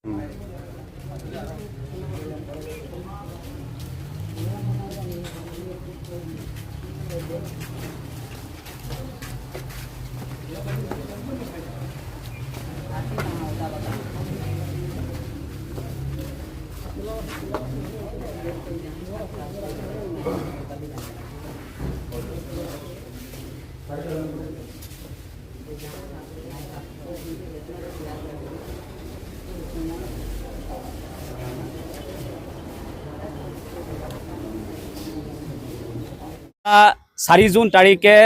4 June তাৰিখে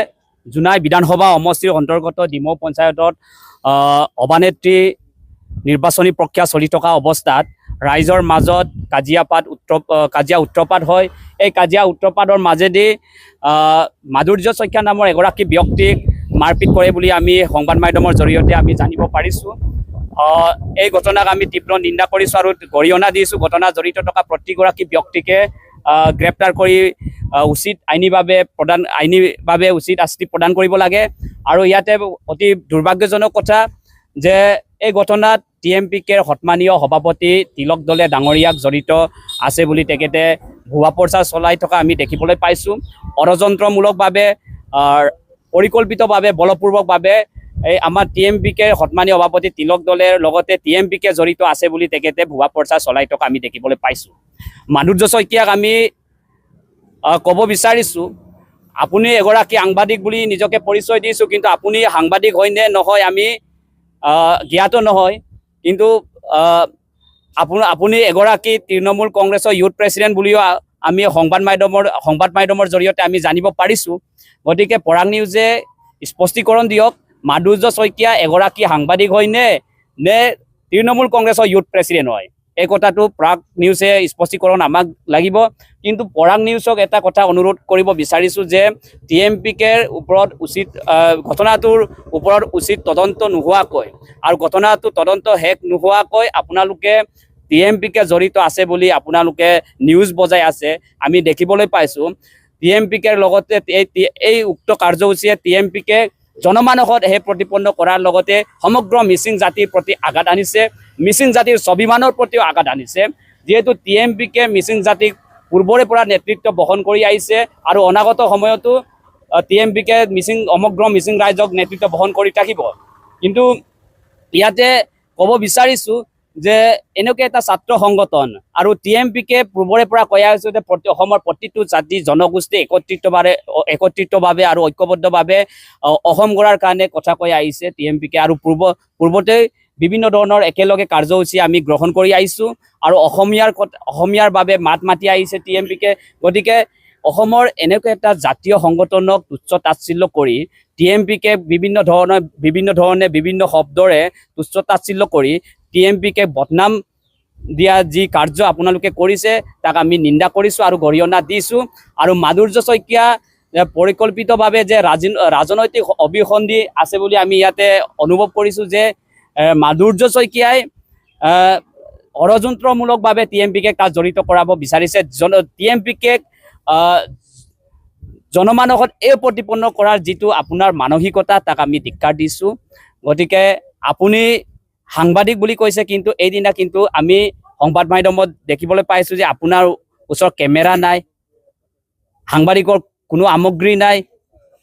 জোনাই বিধানসভা সমষ্টিৰ অন্তৰ্গত ডিমৌ পঞ্চায়তত সভানেত্ৰী নিৰ্বাচনী প্ৰক্ৰিয়া চলি থকা অৱস্থাত ৰাইজৰ মাজত কাজিয়া উত্তৰপাত হয়। এই কাজিয়া উত্তৰপাতৰ মাজেদি মাধুৰ্য শইকীয়া নামৰ এগৰাকী ব্যক্তিক মাৰপিট কৰে বুলি আমি সংবাদ মাধ্যমৰ জৰিয়তে আমি জানিব পাৰিছোঁ। এই ঘটনাক আমি তীব্ৰ নিন্দা কৰিছোঁ আৰু গৰিহণা দিছোঁ। ঘটনা জড়িত থকা প্ৰতিগৰাকী ব্যক্তিকে গ্ৰেপ্তাৰ কৰি উচিত আইনীভাৱে উচিত শাস্তি প্ৰদান কৰিব লাগে। আৰু ইয়াতে অতি দুৰ্ভাগ্যজনক কথা যে এই ঘটনাত TMPKৰ সন্মানীয় সভাপতি তিলক দলে ডাঙৰীয়াক জড়িত আছে বুলি তেখেতে ভুৱা প্ৰচাৰ চলাই থকা আমি দেখিবলৈ পাইছোঁ। ষড়যন্ত্ৰমূলকভাৱে পৰিকল্পিতভাৱে বলপূৰ্বকভাৱে এই আমাৰ TMPKৰ সন্মানীয় সভাপতি তিলক দলেৰ লগতে TMPK জড়িত আছে বুলি তেখেতে ভুৱা প্ৰচাৰ চলাই থকা আমি দেখিবলৈ পাইছোঁ। মাধুৰ্য শইকীয়াক আমি ক'ব বিচাৰিছোঁ, আপুনি এগৰাকী সাংবাদিক বুলি নিজকে পৰিচয় দিছোঁ, কিন্তু আপুনি সাংবাদিক হয় নে নহয় আমি জ্ঞাত নহয়। কিন্তু আপুনি এগৰাকী তৃণমূল কংগ্ৰেছৰ ইউথ প্ৰেছিডেণ্ট বুলিও আমি সংবাদ মাধ্যমৰ জৰিয়তে আমি জানিব পাৰিছোঁ। গতিকে পৰাগ নিউজে স্পষ্টীকৰণ দিয়ক, মাধুৰ্য শইকীয়া এগৰাকী সাংবাদিক হয়নে নে তৃণমূল কংগ্ৰেছৰ ইউথ প্ৰেছিডেণ্ট হয়? এই কথাটো পৰাগ নিউজে স্পষ্টীকৰণ আমাক লাগিব। কিন্তু পৰাগ নিউজক এটা কথা অনুৰোধ কৰিব বিচাৰিছোঁ যে TMPKৰ ওপৰত ঘটনাটোৰ ওপৰত উচিত তদন্ত নোহোৱাকৈ আৰু ঘটনাটো তদন্ত শেষ নোহোৱাকৈ আপোনালোকে TMPK জড়িত আছে বুলি আপোনালোকে নিউজ বজাই আছে আমি দেখিবলৈ পাইছোঁ। TMPKৰ লগতে এই উক্ত কাৰ্যসূচীয়ে TMPK জনমানসত সেই প্ৰতিপন্ন কৰাৰ লগতে সমগ্ৰ মিচিং জাতিৰ প্ৰতি আঘাত আনিছে, মিচিং জাতিৰ স্বাভিমানৰ প্ৰতিও আঘাত আনিছে। যিহেতু TMPK মিচিং জাতিক পূৰ্বৰে পৰা নেতৃত্ব বহন কৰি আহিছে আৰু অনাগত সময়তো TMPK সমগ্ৰ মিচিং ৰাইজক নেতৃত্ব বহন কৰি থাকিব। কিন্তু ইয়াতে ক'ব বিচাৰিছোঁ যে এনেকুৱা এটা ছাত্ৰ সংগঠন আৰু TMPK পূৰ্বৰে পৰা কৈ আহিছোঁ যে অসমৰ প্ৰতিটো জাতি জনগোষ্ঠী একত্ৰিতভাৱে আৰু ঐক্যবদ্ধভাৱে অসম গঢ়াৰ কাৰণে কথা কৈ আহিছে TMPK। আৰু পূৰ্বতে বিভিন্ন ধৰণৰ একেলগে কাৰ্যসূচী আমি গ্ৰহণ কৰি আহিছোঁ আৰু অসমীয়াৰ বাবে মাত মাতি আহিছে TMPK। গতিকে অসমৰ এনেকুৱা এটা জাতীয় সংগঠনক তুচ্ছ তাচ্ছিল্য কৰি TMPK বিভিন্ন ধৰণে বিভিন্ন শব্দৰে তুচ্ছ তাচ্ছিল্য কৰি TMPK বদনাম দিয়া যি কাৰ্য আপোনালোকে কৰিছে তাক আমি নিন্দা কৰিছোঁ আৰু গৰিহণা দিছোঁ। আৰু মাধুৰ্য শইকীয়া পৰিকল্পিতভাৱে যে ৰাজনৈতিক অভিসন্ধি আছে বুলি আমি ইয়াতে অনুভৱ কৰিছোঁ যে মাধুৰ্য শইকীয়াই ষড়যন্ত্ৰমূলকভাৱে TMPKক তাত জড়িত কৰাব বিচাৰিছে। TMPKক জনমানসত এই প্ৰতিপন্ন কৰাৰ যিটো আপোনাৰ মানসিকতা তাক আমি ধিক্কাৰ দিছোঁ। গতিকে আপুনি সাংবাদিক বুলি কৈছে, কিন্তু এইদিনা কিন্তু আমি সংবাদ মাধ্যমত দেখিবলৈ পাইছোঁ যে আপোনাৰ ওচৰত কেমেৰা নাই, সাংবাদিকৰ কোনো সামগ্ৰী নাই,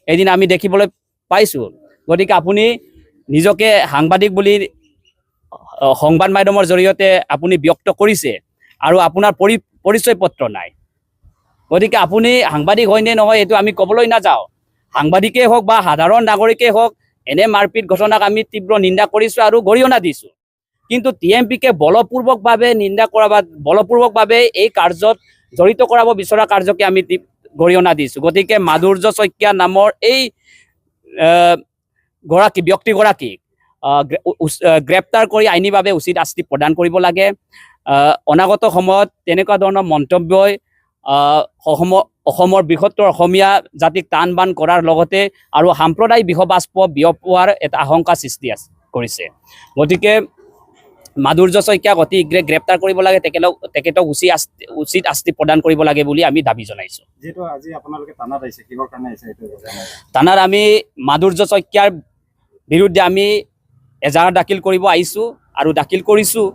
এইদিনা আমি দেখিবলৈ পাইছোঁ। গতিকে আপুনি নিজকে সাংবাদিক বুলি সংবাদ মাধ্যমৰ জৰিয়তে আপুনি ব্যক্ত কৰিছে আৰু আপোনাৰ পৰিচয় পত্ৰ নাই। গতিকে আপুনি সাংবাদিক হয় নে নহয় এইটো আমি ক'বলৈ নাযাওঁ। সাংবাদিকেই হওক বা সাধাৰণ নাগৰিকেই হওক এনে মাৰপিট ঘটনাক আমি তীব্ৰ নিন্দা কৰিছোঁ আৰু গৰিহণা দিছোঁ। কিন্তু TMPK বলপূৰ্বকভাৱে নিন্দা কৰা বা বলপূৰ্বকভাৱে এই কাৰ্যত জড়িত কৰাব বিচৰা কাৰ্যকে আমি গৰিহণা দিছোঁ। গতিকে মাধুৰ্য শইকীয়া নামৰ এই ব্যক্তিগৰাকীক গ্ৰেপ্তাৰ কৰি আইনীভাৱে উচিত শাস্তি প্ৰদান কৰিব লাগে। অনাগত সময়ত তেনেকুৱা ধৰণৰ মন্তব্যই অসমৰ বৃহত্তৰ অসমীয়া জাতিক টান বান কৰাৰ লগতে আৰু সাম্প্ৰদায়িক বিষবাষ্প বিয়পোৱাৰ এটা আশংকা সৃষ্টি কৰিছে। গতিকে মাধুৰ্য শইকীয়াক অতি শীঘ্ৰে গ্ৰেপ্তাৰ কৰিব লাগে, তেখেতক উচিত শাস্তি প্ৰদান কৰিব লাগে বুলি আমি দাবী জনাইছোঁ। যেহেতু আজি আপোনালোকে থানাত আহিছে, কিহৰ কাৰণে আহিছে? থানাত আমি মাধুৰ্য শইকীয়াৰ বিৰুদ্ধে আমি এজাহাৰ দাখিল কৰিব আহিছোঁ আৰু দাখিল কৰিছোঁ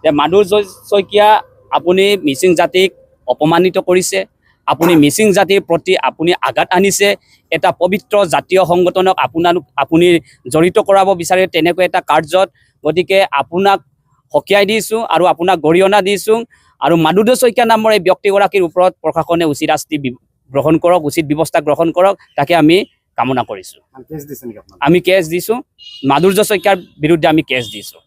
যে মাধুৰ্য শইকীয়া আপুনি মিচিং জাতিক অপমানিত কৰিছে, আপুনি মিচিং জাতিৰ প্ৰতি আপুনি আঘাত আনিছে, এটা পবিত্ৰ জাতীয় সংগঠনক আপুনি জড়িত কৰাব বিচাৰে তেনেকৈ এটা কাৰ্যত। গতিকে আপোনাক সকীয়াই দিছোঁ আৰু আপোনাক গৰিহণা দিছোঁ আৰু মাধুৰ্য শইকীয়া নামৰ এই ব্যক্তিগৰাকীৰ ওপৰত প্ৰশাসনে উচিত শাস্তি গ্ৰহণ কৰক, উচিত ব্যৱস্থা গ্ৰহণ কৰক, তাকে আমি কামনা কৰিছোঁ। কেছ দিছে নেকি আপোনালোকে? আমি কেছ দিছোঁ, মাধুৰ্য শইকীয়াৰ বিৰুদ্ধে আমি কেছ দিছোঁ।